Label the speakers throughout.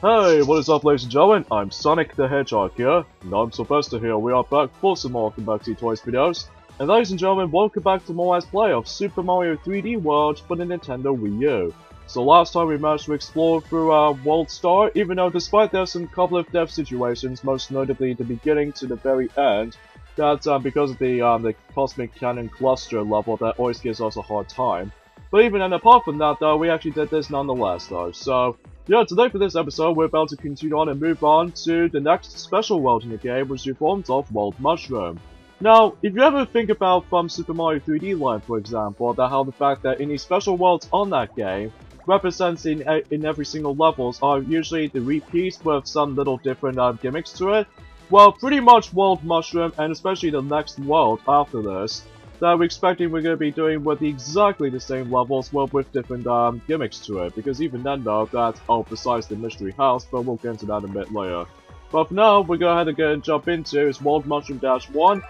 Speaker 1: Hey, what is up ladies and gentlemen, I'm Sonic the Hedgehog here, and I'm Sylvester here. We are back for some more Comebacks Toys videos. And ladies and gentlemen, welcome back to more Let's Play of Super Mario 3D World for the Nintendo Wii U. So last time we managed to explore through World Star, even though despite there's some couple of death situations, most notably the beginning to the very end, that because of the Cosmic Cannon Cluster level that always gives us a hard time. But even then, apart from that though, we actually did this nonetheless though, so... yeah, today for this episode, we're about to continue on and move on to the next special world in the game, which is the form of World Mushroom. Now, if you ever think about from Super Mario 3D Land, for example, that how the fact that any special worlds on that game represents in every single levels are usually the repeats with some little different gimmicks to it, well, pretty much World Mushroom, and especially the next world after this, that we're expecting we're going to be doing with exactly the same levels, well, with different gimmicks to it, because even then though, that's besides the mystery house, but we'll get into that a bit later. But for now, we'll go ahead and go and jump into is World Mushroom Dash 1,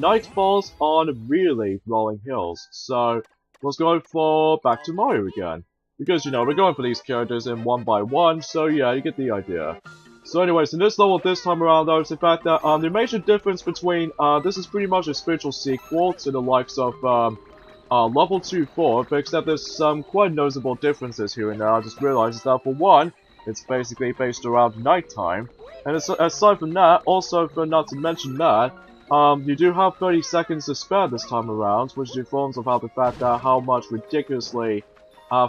Speaker 1: Night Falls on Really Rolling Hills. So, let's go for Back to Mario again. Because, you know, we're going for these characters in one by one, so yeah, you get the idea. So anyways, in this level this time around though, it's the fact that the major difference between, this is pretty much a spiritual sequel to the likes of level 2-4, but except there's some quite noticeable differences here and there. I just realized that for one, it's basically based around nighttime, and aside from that, also for not to mention that, you do have 30 seconds to spare this time around, which informs about the fact that how much ridiculously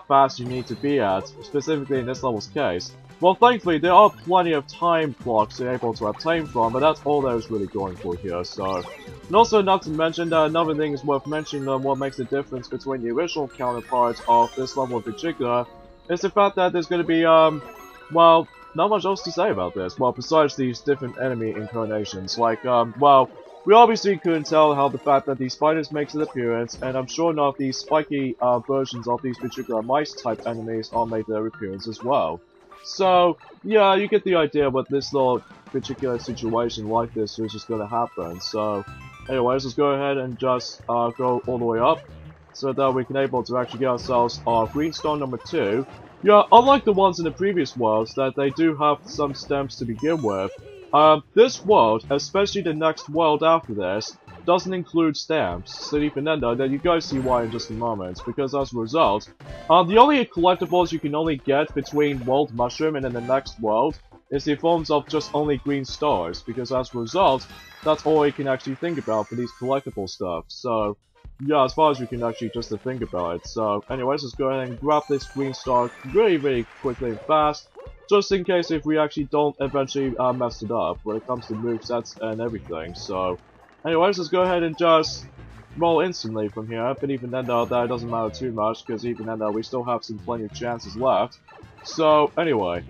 Speaker 1: fast you need to be at, specifically in this level's case. Well, thankfully, there are plenty of time clocks you're able to obtain from, but that's all that is really going for here, so... and also, not to mention that another thing is worth mentioning on what makes the difference between the original counterparts of this level in particular, is the fact that there's going to be, well, not much else to say about this, well, besides these different enemy incarnations, like, well, we obviously couldn't tell how the fact that these spiders makes an appearance, and I'm sure enough these spiky versions of these particular mice-type enemies all make their appearance as well. So, yeah, you get the idea what this little particular situation like this is just gonna happen. So, anyways, let's go ahead and just go all the way up, so that we can able to actually get ourselves our green star number 2. Yeah, unlike the ones in the previous worlds, that they do have some stems to begin with, this world, especially the next world after this, doesn't include stamps, so even then though, you guys see why in just a moment, because as a result, the only collectibles you can only get between World Mushroom and then the next world is the forms of just only green stars, because as a result, that's all you can actually think about for these collectible stuff, so yeah, as far as you can actually just to think about it. So anyways, let's go ahead and grab this green star really quickly and fast, just in case if we actually don't eventually mess it up when it comes to movesets and everything, so... anyways, let's go ahead and just roll instantly from here, but even then though, that doesn't matter too much, because even then though, we still have some plenty of chances left. So, anyway.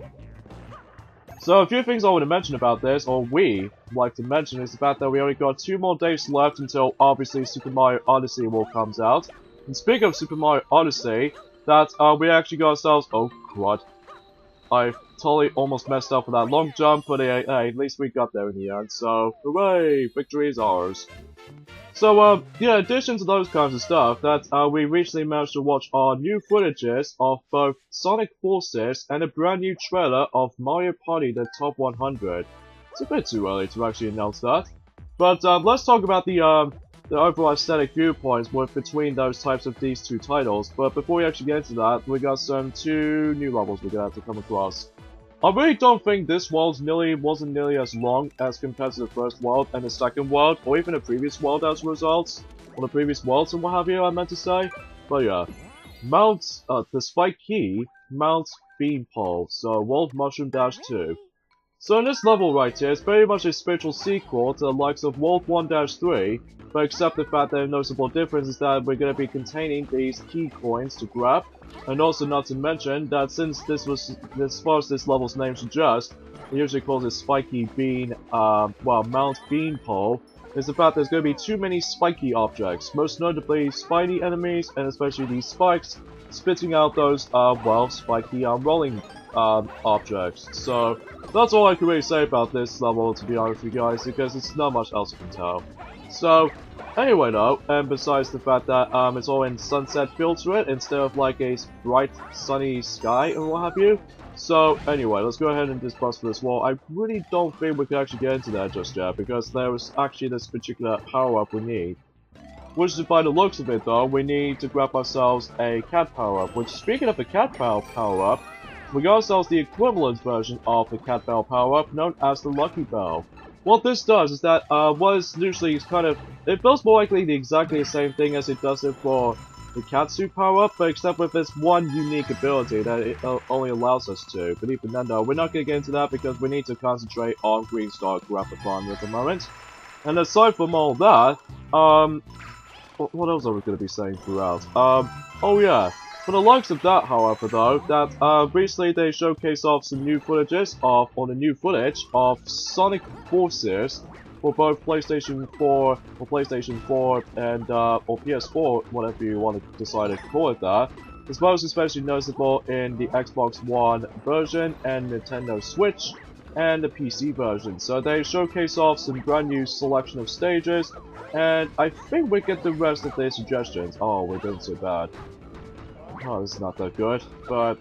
Speaker 1: So, a few things I want to mention about this, or we like to mention, is the fact that we only got 2 more days left until, obviously, Super Mario Odyssey will comes out. And speaking of Super Mario Odyssey, that, we actually got ourselves... oh, crud. I totally almost messed up with that long jump, but hey, at least we got there in the end, so hooray, victory is ours. So, yeah, in addition to those kinds of stuff, that we recently managed to watch our new footages of both Sonic Forces and a brand new trailer of Mario Party the Top 100. It's a bit too early to actually announce that. But, let's talk about the overall aesthetic viewpoints between those types of these two titles, but before we actually get into that, we got some 2 new levels we're gonna have to come across. I really don't think this world wasn't nearly as long as compared to the first world and the second world, or even the previous world as a result, or the previous worlds and what have you, I meant to say. But yeah, the Spike Key, Mount Beanpole, so World Mushroom Dash 2. So in this level right here, it's very much a spiritual sequel to the likes of World 1-3, but except the fact that a noticeable difference is that we're going to be containing these key coins to grab, and also not to mention that since this was, as far as this level's name suggests, it usually calls it Spiky Bean, well, Mount Beanpole, is the fact there's going to be too many spiky objects, most notably spiny enemies, and especially these spikes, spitting out those, well, spiky, rolling, objects. So, that's all I can really say about this level, to be honest with you guys, because it's not much else you can tell. So, anyway though, and besides the fact that it's all in sunset feel to it, instead of like a bright sunny sky and what have you, So, anyway, let's go ahead and just bust this wall. I really don't think we can actually get into that just yet, because there is actually this particular power-up we need. Which is, by the looks of it though, we need to grab ourselves a cat power-up, which, speaking of the cat power-up, we got ourselves the equivalent version of the cat bell power-up, known as the Lucky Bell. What this does is that, what is usually kind of, it feels more likely exactly the same thing as it does it for the Katsu power-up, but except with this one unique ability that it only allows us to. But even then though, we're not going to get into that because we need to concentrate on Green Star Grappathon at the moment. And aside from all that, what else are we going to be saying throughout? Oh yeah, for the likes of that, however, though, that recently they showcased off some new footage of Sonic Forces for both PlayStation 4 and or PS4, whatever you want to decide to call it that. This was especially noticeable in the Xbox One version and Nintendo Switch and the PC version. So they showcase off some brand new selection of stages, and I think we get the rest of their suggestions. Oh, we're doing so bad. Oh, this is not that good. But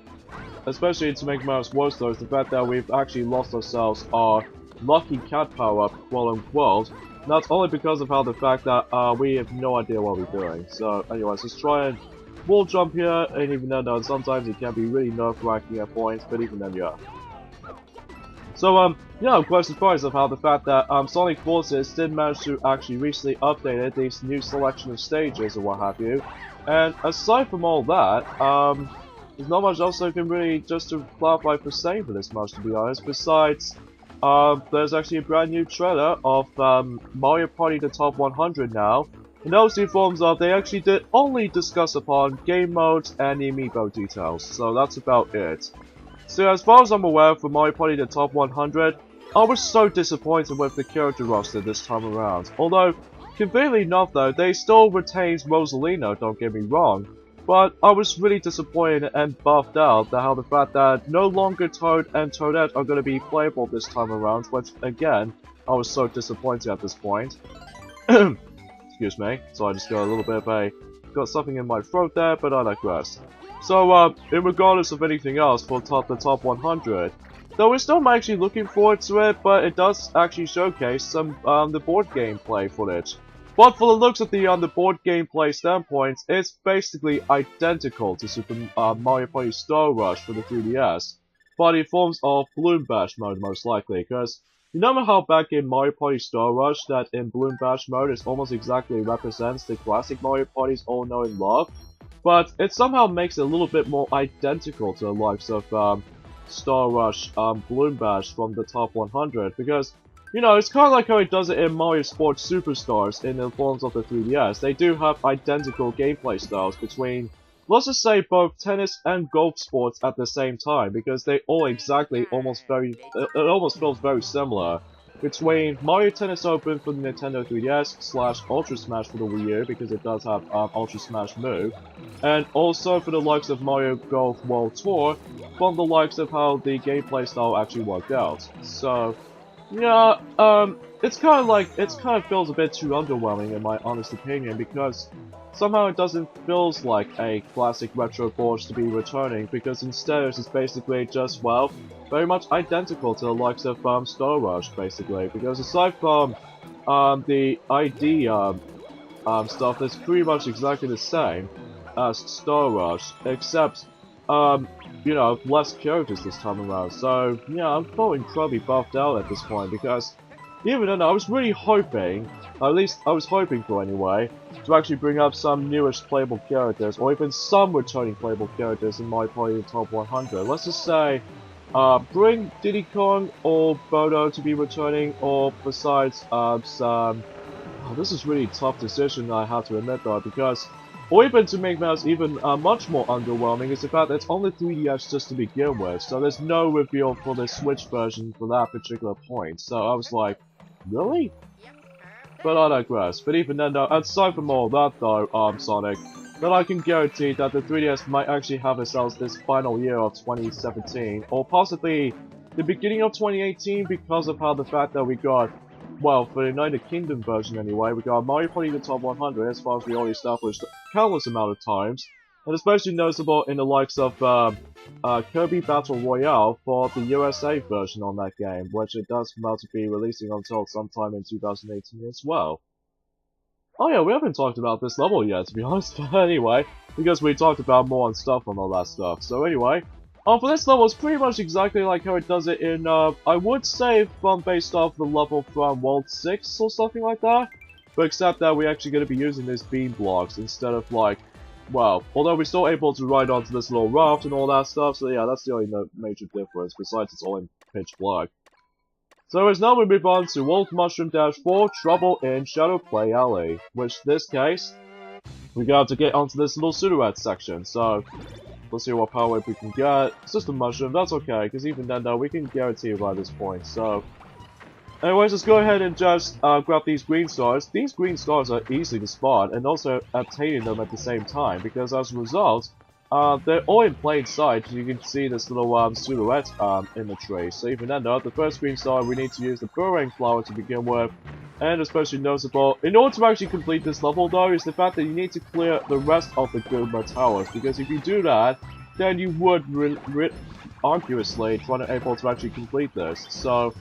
Speaker 1: especially to make matters worse though, is the fact that we've actually lost ourselves our lucky cat power-up, quote-unquote. Not only because of how the fact that we have no idea what we're doing. So anyways, let's try and wall jump here, and even then sometimes it can be really nerve-wracking at points, but even then, yeah. So, yeah, I'm quite surprised of how the fact that Sonic Forces did manage to actually recently update these new selection of stages or what have you. And aside from all that, there's not much else I can really just to clarify for saying for this much, to be honest. Besides, there's actually a brand new trailer of Mario Party the Top 100 now. And those two forms of, they actually did only discuss upon game modes and the amiibo details. So that's about it. So as far as I'm aware, for Mario Party the Top 100, I was so disappointed with the character roster this time around. Although, conveniently enough though, they still retains Rosalino, don't get me wrong. But I was really disappointed and buffed out at how the fact that no longer Toad and Toadette are going to be playable this time around, which again, I was so disappointed at this point. Excuse me, so I just got a little bit of got something in my throat there, but I digress. So, in regardless of anything else for the top 100, though we're still actually looking forward to it, but it does actually showcase some, the board gameplay footage. But for the looks of the board gameplay standpoint, it's basically identical to Super Mario Party Star Rush for the 3DS, but in forms of Balloon Bash mode most likely, because you remember how back in Mario Party Star Rush that in Balloon Bash mode it almost exactly represents the classic Mario Party's all know and love? But it somehow makes it a little bit more identical to the likes of Star Rush, Balloon Bash from the top 100, because, you know, it's kind of like how it does it in Mario Sports Superstars in the forms of the 3DS. They do have identical gameplay styles between, let's just say, both tennis and golf sports at the same time, because they all exactly it almost feels very similar. Between Mario Tennis Open for the Nintendo 3DS / Ultra Smash for the Wii U, because it does have Ultra Smash move, and also for the likes of Mario Golf World Tour, from the likes of how the gameplay style actually worked out. So, yeah, it kind of feels a bit too underwhelming in my honest opinion, because somehow it doesn't feel like a classic retro board to be returning, because instead it's basically just, well, very much identical to the likes of Star Rush, basically, because aside from the ID stuff, it's pretty much exactly the same as Star Rush, except, you know, less characters this time around. So, yeah, I'm feeling incredibly buffed out at this point, because even then, I was really hoping, at least I was hoping for anyway, to actually bring up some newish playable characters, or even some returning playable characters in Mario Party the Top 100. Let's just say, bring Diddy Kong or Bodo to be returning, or besides, some... Oh, this is really a tough decision, I have to admit though, because... Or even to make matters even much more underwhelming is the fact that it's on the 3DS just to begin with, so there's no reveal for the Switch version for that particular point. So I was like, really? But I digress. But even then though, aside from all that though, Sonic, then I can guarantee that the 3DS might actually have itself this final year of 2017, or possibly the beginning of 2018 because of how the fact that we got, well, for the United Kingdom version anyway, we got Mario Party the Top 100 as far as we already established countless amount of times, and especially noticeable in the likes of Kirby Battle Royale for the USA version on that game, which it does come out to be releasing until sometime in 2018 as well. Oh yeah, we haven't talked about this level yet, to be honest, but anyway, because we talked about more on stuff on all that stuff. So anyway, for this level, it's pretty much exactly like how it does it in, I would say from based off the level from World 6 or something like that, but except that we're actually going to be using these beam blocks instead of like, well, although we're still able to ride onto this little raft and all that stuff, so yeah, that's the only major difference, besides it's all in pitch black. So as now we move on to Wolf Mushroom Dash 4 Trouble in Shadow Play Alley, which in this case, we got to get onto this little silhouette section, so let's see what power up we can get. It's just a mushroom, that's okay, because even then though, we can guarantee by this point, so... Anyways, let's go ahead and just grab these green stars. These green stars are easy to spot, and also obtaining them at the same time, because as a result, they're all in plain sight. You can see this little silhouette in the tree. So even then though, the first green star, we need to use the burrowing flower to begin with. And especially noticeable, in order to actually complete this level though, is the fact that you need to clear the rest of the Goomba towers. Because if you do that, then you would arduously try to able to actually complete this. So,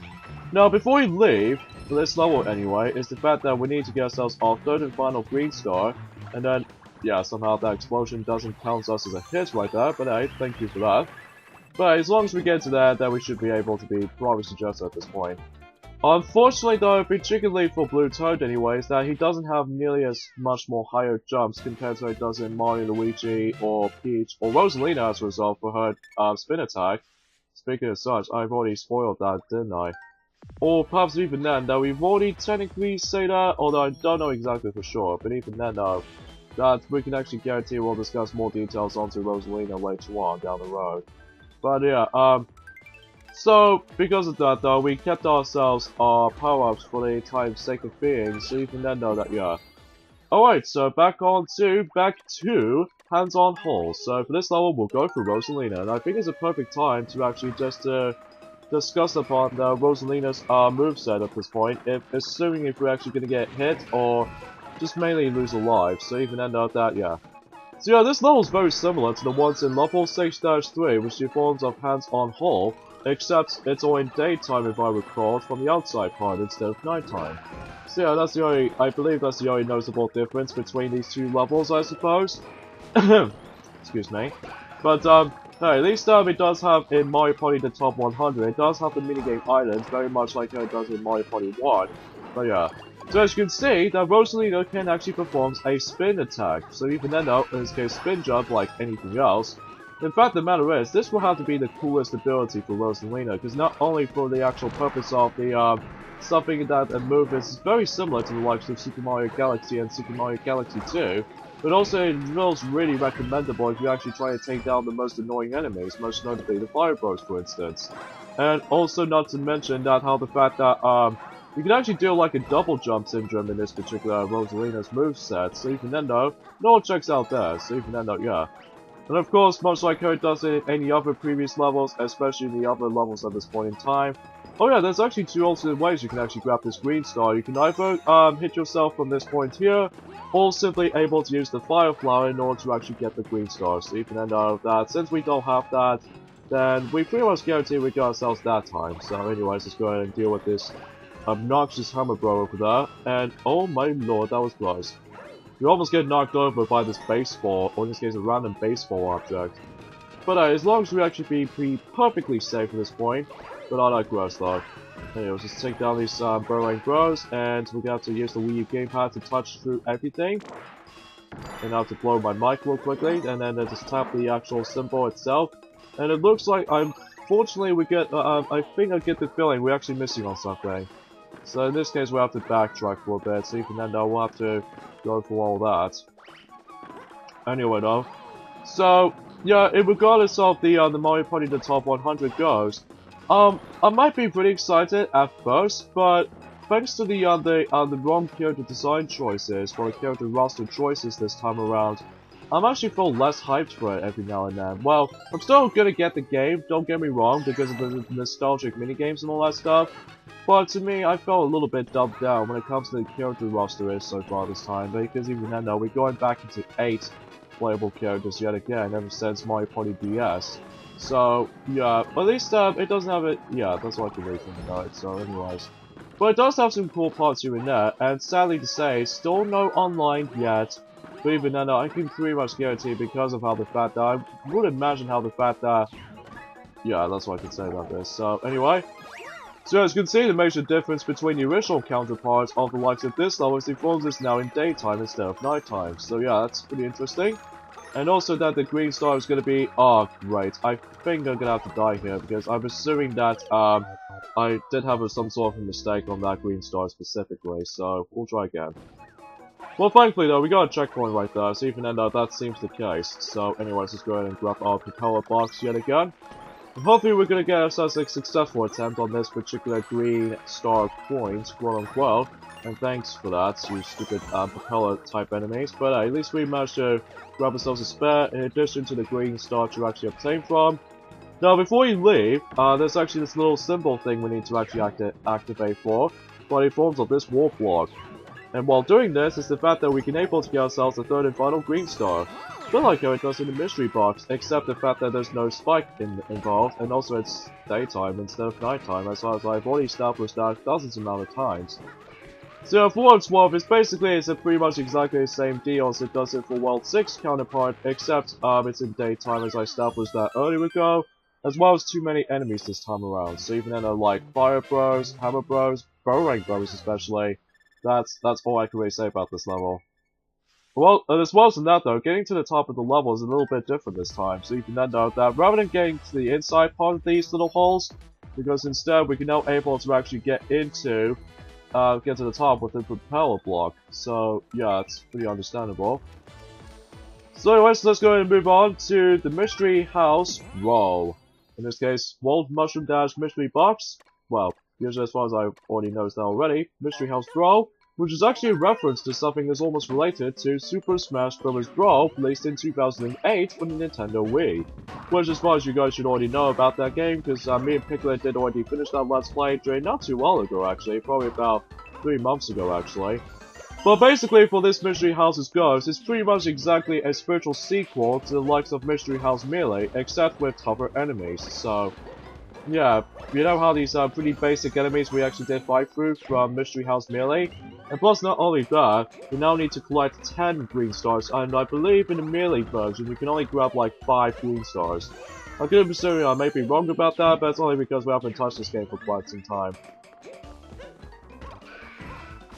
Speaker 1: now before we leave, for this level anyway, is the fact that we need to get ourselves our third and final green star. And then, yeah, somehow that explosion doesn't count us as a hit right there, but hey, thank you for that. But as long as we get to that, then we should be able to be probably suggested at this point. Unfortunately though, particularly for Blue Toad anyways, that he doesn't have nearly as much more higher jumps compared to what he does in Mario, Luigi, or Peach, or Rosalina as a result for her spin attack. Speaking of such, I've already spoiled that, didn't I? Or perhaps even then, that we've already technically say that, although I don't know exactly for sure, but even then though, that we can actually guarantee we'll discuss more details onto Rosalina later on down the road. But yeah, so because of that though, we kept ourselves our power-ups for the entire sake of being, so even then though that, yeah. Alright, so back to hands-on holes. So for this level, we'll go for Rosalina, and I think it's a perfect time to actually just discuss upon the Rosalina's moveset at this point, assuming if we're actually going to get hit or just mainly lose a life, so even end up that, yeah. So yeah, this level is very similar to the ones in level 6-3, which is forms of hands-on hole, except it's all in daytime if I recall, from the outside part instead of nighttime. So yeah, that's the only, I believe that's the only noticeable difference between these two levels, I suppose. Excuse me. But hey, at least it does have in Mario Party the Top 100, it does have the minigame islands, very much like how it does in Mario Party 1. But yeah. So as you can see, that Rosalina can actually perform a spin attack. So even then though, in this case spin jump like anything else. In fact, the matter is, this will have to be the coolest ability for Rosalina, because not only for the actual purpose of the something that a move is very similar to the likes of Super Mario Galaxy and Super Mario Galaxy 2, but also it feels really recommendable if you actually try to take down the most annoying enemies, most notably the Fire Bros for instance. And also not to mention that how the fact that you can actually do like a double jump syndrome in this particular Rosalina's moveset, so even then though, no one checks out there, so even then though, yeah. And of course, much like how it does in any other previous levels, especially in the other levels at this point in time. Oh yeah, there's actually two alternate ways you can actually grab this green star. You can either hit yourself from this point here, or simply able to use the fire flower in order to actually get the green star. So even then though, that since we don't have that, then we pretty much guarantee we got ourselves that time. So anyways, let's go ahead and deal with this obnoxious hammer bro over there. And oh my lord, that was close. You almost get knocked over by this baseball, or in this case a random baseball object. But as long as we actually be perfectly safe at this point, but I like gross though. Anyways, let's take down these burrowing bros, and we're gonna have to use the Wii U gamepad to touch through everything. And I have to blow my mic real quickly, and then just tap the actual symbol itself. And it looks like, unfortunately, we get, I think I get the feeling we're actually missing on something. So in this case, we'll have to backtrack for a bit, so even then, we'll have to go for all that. Anyway, though. So, yeah, regardless of the Mario Party the Top 100 goes, I might be pretty excited at first, but thanks to the wrong character design choices, for the character roster choices this time around, I'm actually feel less hyped for it every now and then. Well, I'm still gonna get the game, don't get me wrong, because of the nostalgic minigames and all that stuff. But to me, I felt a little bit dumbed down when it comes to the character roster is so far this time, because even then though, we're going back into 8 playable characters yet again ever since Mario Party DS. So, yeah, at least it doesn't have it, yeah, that's what I can really think about it, so anyways. But it does have some cool parts here and there, and sadly to say, still no online yet. But even then, I can pretty much guarantee because of how the fact that I would imagine how the fact that, yeah, that's what I can say about this. So anyway, so as you can see, the major difference between the original counterparts of the likes of this level is the forms is now in daytime instead of nighttime. So yeah, that's pretty interesting. And also that the green star is going to be... Oh, great. I think I'm going to have to die here, because I'm assuming that I did have some sort of a mistake on that green star specifically, so we'll try again. Well, thankfully though, we got a checkpoint right there, so even then that seems the case. So anyways, let's go ahead and grab our propeller box yet again. And hopefully we're going to get ourselves a successful attempt on this particular green star point, quote-unquote. And thanks for that, you stupid propeller-type enemies. But at least we managed to grab ourselves a spare, in addition to the green star to actually obtain from. Now, before you leave, there's actually this little symbol thing we need to actually activate for, by the forms of this warp block. And while doing this, is the fact that we can able to get ourselves a third and final green star. A bit like how it does in the mystery box, except the fact that there's no spike involved, and also it's daytime instead of nighttime, as far as I've already established that dozens amount of times. So for what it's worth, it's pretty much exactly the same deal as it does it for World 6 counterpart, except it's in daytime as I established that earlier ago, as well as too many enemies this time around. So even though like Fire Bros, Hammer Bros, Boomerang Bros especially, that's all I can really say about this level. Well, as well as that though, getting to the top of the level is a little bit different this time. So you can then note that rather than getting to the inside part of these little holes, because instead we can now able to actually get into get to the top with the propeller block. So yeah, it's pretty understandable. So anyways, let's go ahead and move on to the Mystery House Row. In this case, World Mushroom Dash Mystery Box. Well, usually as far as I already noticed that already, Mystery House Row, which is actually a reference to something that's almost related to Super Smash Bros. Brawl, released in 2008 for the Nintendo Wii. Which, as far as you guys should already know about that game, because me and Piglet did already finish that Let's Play during not too long ago actually, probably about 3 months ago actually. But basically for this Mystery House's Ghost, it's pretty much exactly a spiritual sequel to the likes of Mystery House Melee, except with tougher enemies, so... Yeah, you know how these are pretty basic enemies we actually did fight through from Mystery House Melee? And plus not only that, we now need to collect 10 green stars, and I believe in the Melee version you can only grab like 5 green stars. I could have assumed I may be wrong about that, but it's only because we haven't touched this game for quite some time.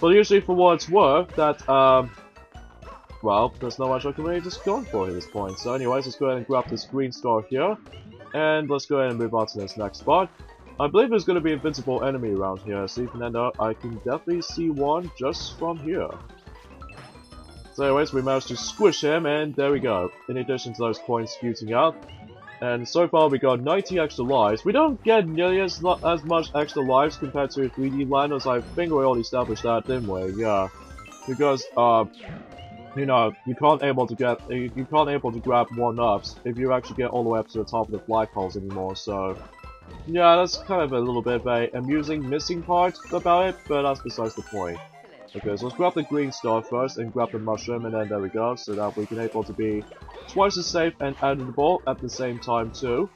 Speaker 1: But usually for what it's worth, that, well, there's not much I can really just go for at this point. So anyways, let's go ahead and grab this green star here. And let's go ahead and move on to this next spot. I believe there's going to be an invincible enemy around here, so even then I can definitely see one just from here. So anyways, we managed to squish him, and there we go. In addition to those coins spewing out. And so far we got 90 extra lives. We don't get nearly as much extra lives compared to 3D Land, as I think we already established that, didn't we? Yeah. Because, you know, you can't able to grab 1-ups if you actually get all the way up to the top of the flagpoles anymore, so... Yeah, that's kind of a little bit of a amusing missing part about it, but that's besides the point. Okay, so let's grab the green star first and grab the mushroom, and then there we go, so that we can able to be twice as safe and editable at the same time too.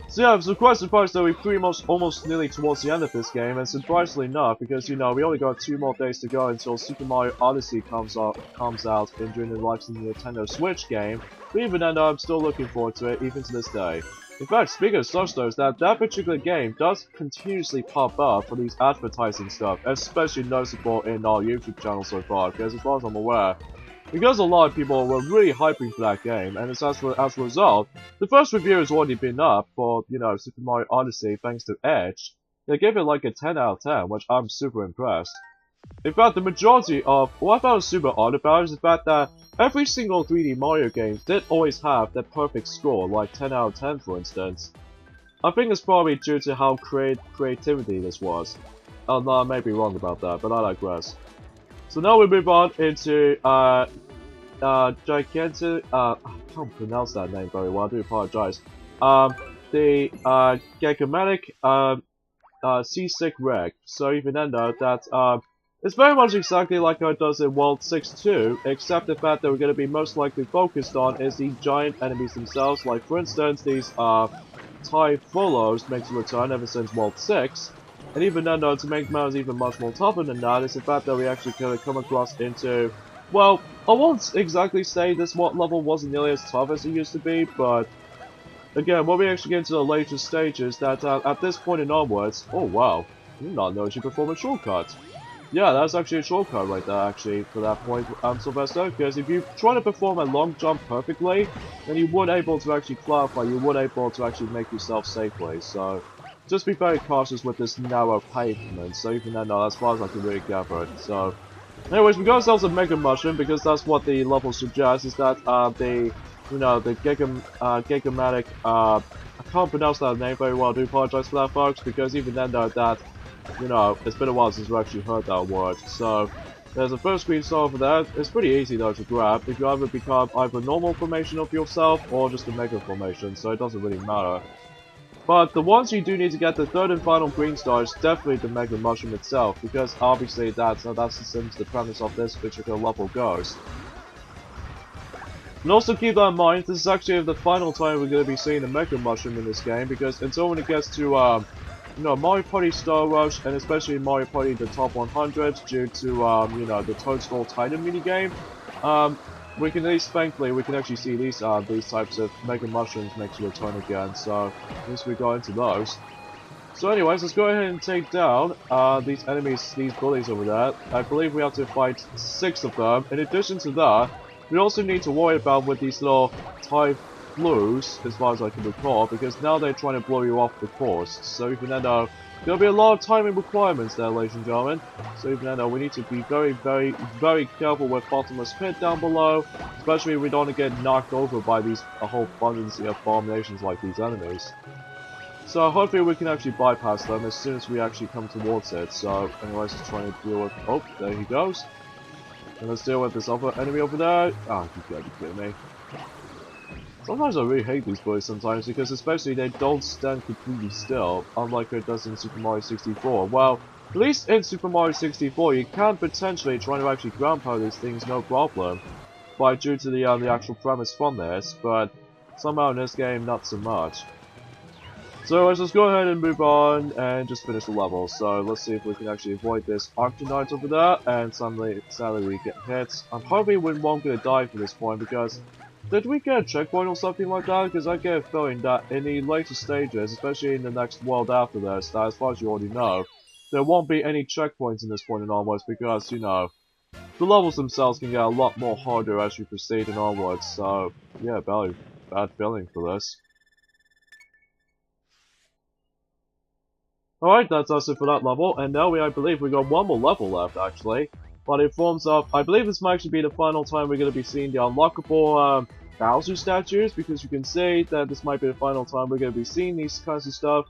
Speaker 1: So yeah, I'm quite surprised that we're pretty much almost nearly towards the end of this game, and surprisingly enough, because you know, we only got 2 more days to go until Super Mario Odyssey comes out during the life of the Nintendo Switch game, but even then I'm still looking forward to it, even to this day. In fact, speaking of such though, is that particular game does continuously pop up for these advertising stuff, especially noticeable in our YouTube channel so far, because as far as I'm aware, because a lot of people were really hyping for that game, and as a result, the first review has already been up for, you know, Super Mario Odyssey thanks to Edge. They gave it like a 10 out of 10, which I'm super impressed. In fact, the majority of what I found super odd about is the fact that every single 3D Mario game did always have that perfect score, like 10 out of 10 for instance. I think it's probably due to how creativity this was. Oh no, I may be wrong about that, but I digress. So now we move on into Gigantic, I can't pronounce that name very well, I do apologize. The Gigantic Seasick Wreck. So even then though, that it's very much exactly like how it does in World 6-2, except the fact that we're going to be most likely focused on is the giant enemies themselves, like for instance these Typholos makes a return ever since World 6, and even then though, to make matters even much more tougher than that, is the fact that we actually kind of come across into, well, I won't exactly say this level wasn't nearly as tough as it used to be, but again, when we actually get into the later stages, that at this point and onwards, oh wow, I did not know you perform a shortcut. Yeah, that's actually a shortcut right there, actually, for that point, Sylvester, because if you try to perform a long jump perfectly, then you would able to actually clarify, you would able to actually make yourself safely, so just be very cautious with this narrow pavement, so even then, no, as far as I can really gather it, so anyways, we got ourselves a Mega Mushroom, because that's what the level suggests, is that, the Gigamatic, I can't pronounce that name very well, I do apologize for that, folks, because even then, though, that it's been a while since we actually heard that word. So, there's a first screen star for that. It's pretty easy though to grab. If you either become either a normal formation of yourself or just a mega formation, so it doesn't really matter. But the ones you do need to get the third and final green star is definitely the Mega Mushroom itself, because obviously that's the premise of this particular level goes. And also keep that in mind, this is actually the final time we're going to be seeing the Mega Mushroom in this game, because until when it gets to Mario Party Star Rush, and especially Mario Party the Top 100, due to, the Toadstool Titan minigame, we can at least, thankfully, we can actually see these types of Mega Mushrooms make a return again, so at least we go into those. So anyways, let's go ahead and take down, these enemies, these bullies over there. I believe we have to fight 6 of them. In addition to that, we also need to worry about with these little Typholos, as far as I can recall, because now they're trying to blow you off the course. So even then, there'll be a lot of timing requirements there, ladies and gentlemen. So even then, we need to be very, very, very careful with Bottomless Pit down below, especially if we don't want to get knocked over by these a whole abundance of abominations like these enemies. So hopefully we can actually bypass them as soon as we actually come towards it. So anyways, just trying to deal with. Oh, there he goes. And let's deal with this other enemy over there. Ah, you gotta be kidding me. Sometimes I really hate these boys sometimes, because especially they don't stand completely still, unlike it does in Super Mario 64. Well, at least in Super Mario 64 you can potentially try to actually ground pound these things no problem, due to the actual premise from this, but somehow in this game not so much. So let's just go ahead and move on and just finish the level. So let's see if we can actually avoid this Octonite over there, and sadly we get hit. I'm hoping we won't gonna die for this point, because did we get a checkpoint or something like that? Because I get a feeling that in the later stages, especially in the next world after this, that as far as you already know, there won't be any checkpoints in this point and onwards, because, the levels themselves can get a lot more harder as you proceed and onwards, so, yeah, bad feeling for this. Alright, that's also for that level, and now I believe we got one more level left, actually. But it forms up, I believe this might actually be the final time we're going to be seeing the unlockable Bowser statues, because you can see that this might be the final time we're going to be seeing these kinds of stuff.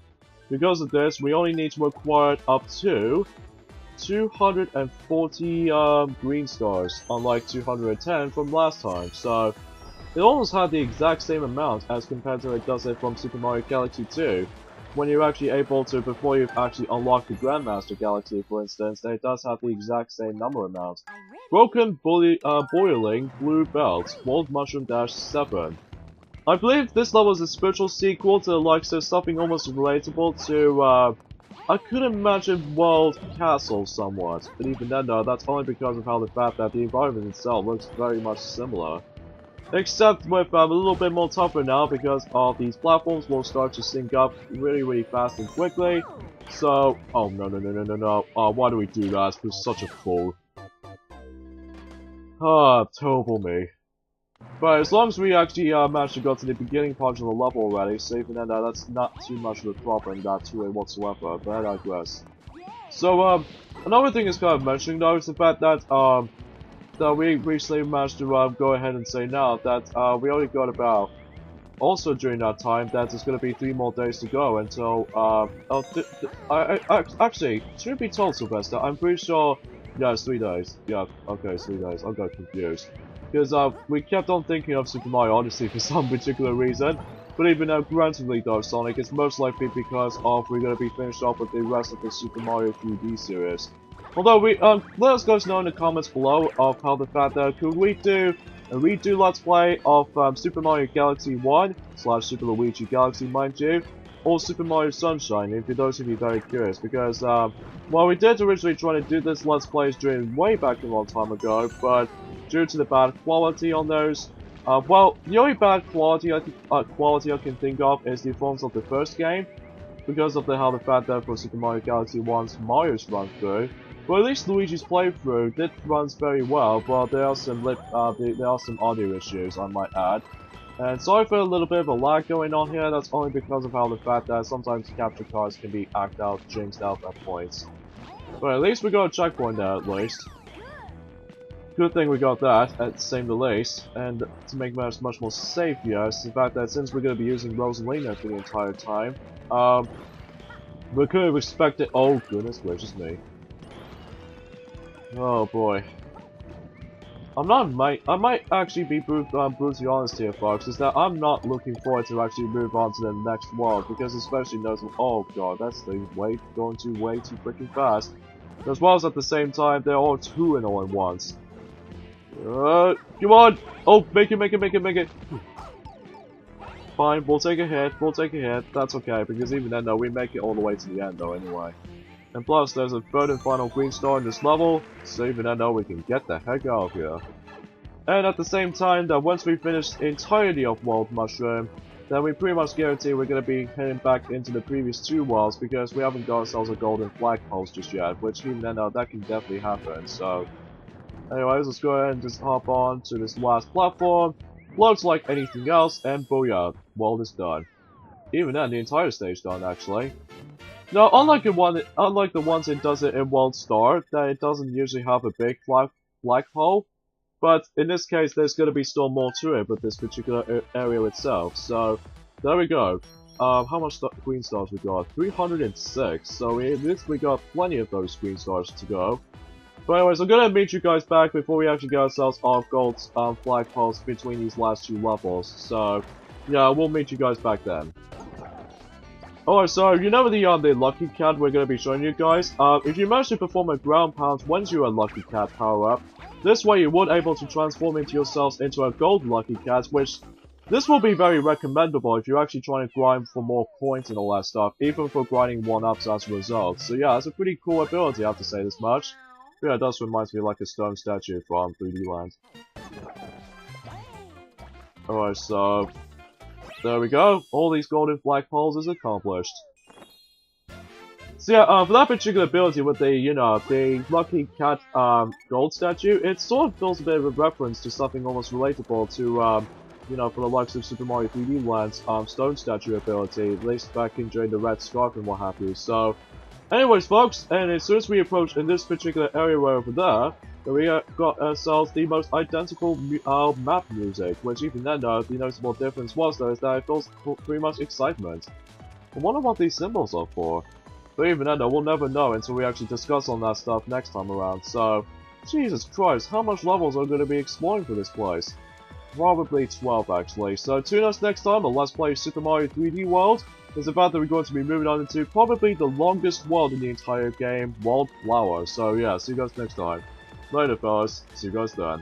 Speaker 1: Because of this, we only need to acquire up to 240 green stars, unlike 210 from last time. So, it almost had the exact same amount as compared to it does it from Super Mario Galaxy 2. When you're actually able to, before you've actually unlocked the Grandmaster Galaxy, for instance, it does have the exact same number amount. Broken Boiling Blue Belt, World Mushroom -7. I believe this level is a spiritual sequel to the likes of something almost relatable to, I could imagine World Castle somewhat, but even then though, that's only because of how the fact that the environment itself looks very much similar. Except with a little bit more tougher now, because all these platforms will start to sync up really fast and quickly. So, oh no, why do we do that? We're such a fool. Ah, terrible me. But as long as we actually manage to go to the beginning part of the level already, so even then that's not too much of a problem, not to it whatsoever, but I digress. So, another thing is kind of mentioning though is the fact that, that we recently managed to go ahead and say now that we only got about, also during that time, that there's going to be 3 more days to go until, actually, truth be told, Sylvester, I'm pretty sure, yeah, it's 3 days. Yeah, okay, it's 3 days. I got confused. Because we kept on thinking of Super Mario Odyssey for some particular reason. But even though, granted though, Sonic, it's most likely because we're gonna be finished off with the rest of the Super Mario 3D series. Although let us guys know in the comments below of how the fact that could we do a redo Let's Play of Super Mario Galaxy 1 / Super Luigi Galaxy, mind you, or Super Mario Sunshine, if for those of you very curious, because well, we did originally try to do this Let's Plays during way back a long time ago, but due to the bad quality on those, well, the only bad quality I can think of is the performance of the first game, because of how the fact that for Super Mario Galaxy 1's Mario's run through. But at least Luigi's playthrough did runs very well, but there are some audio issues, I might add. And sorry for a little bit of a lag going on here, that's only because of how the fact that sometimes capture cards can be jinxed out at points. But at least we got a checkpoint there at least. Good thing we got that, at the least, and to make matters much more safe here, is the fact that since we're going to be using Rosalina for the entire time, we could have expected— oh goodness gracious me. Oh boy. I might actually be brutally honest here, folks, is that I'm not looking forward to actually move on to the next world, because especially those— oh god, that's the going too way too freaking fast. As well as at the same time, they're all too annoying once. Come on! Oh, make it! Fine, we'll take a hit, that's okay, because even then, though, we make it all the way to the end, though, anyway. And plus, there's a third and final green star in this level, so even then, though, we can get the heck out of here. And at the same time, that once we finish the entirety of World Mushroom, then we pretty much guarantee we're going to be heading back into the previous two worlds, because we haven't got ourselves a golden flagpole just yet, which even then, though, that can definitely happen, so... Anyways, let's go ahead and just hop on to this last platform. Looks like anything else, and booyah, world is done. Even then, the entire stage done, actually. Now, unlike the ones it does it in World Star, that it doesn't usually have a big flagpole, but in this case, there's going to be still more to it with this particular area itself. So, there we go. How much green stars we got? 306. So at least we got plenty of those green stars to go. But anyways, I'm gonna meet you guys back before we actually get ourselves our gold flagpoles between these last two levels. So, yeah, we'll meet you guys back then. Alright, so you know the Lucky Cat we're gonna be showing you guys? If you manage to perform a ground pound once you're a Lucky Cat power-up, this way you would able to transform yourselves into a gold Lucky Cat, which this will be very recommendable if you're actually trying to grind for more points and all that stuff, even for grinding 1-ups as a result. So yeah, it's a pretty cool ability, I have to say this much. Yeah, it does remind me like a stone statue from 3D Land. Alright, so... there we go. All these golden flagpoles is accomplished. So yeah, for that particular ability with the, the Lucky Cat gold statue, it sort of feels a bit of a reference to something almost relatable to, for the likes of Super Mario 3D Land's stone statue ability, at least back in during the Red Scarf and what have you. So... anyways, folks, and as soon as we approach in this particular area right over there, we got ourselves the most identical map music, which even then, the noticeable difference was, though, is that it feels pretty much excitement. I wonder what these symbols are for. But even then, we'll never know until we actually discuss on that stuff next time around, so... Jesus Christ, how much levels are going to be exploring for this place? Probably 12, actually, so tune us next time on Let's Play Super Mario 3D World. It's about that we're going to be moving on into probably the longest world in the entire game, World Flower. So yeah, see you guys next time. Later fellas, see you guys then.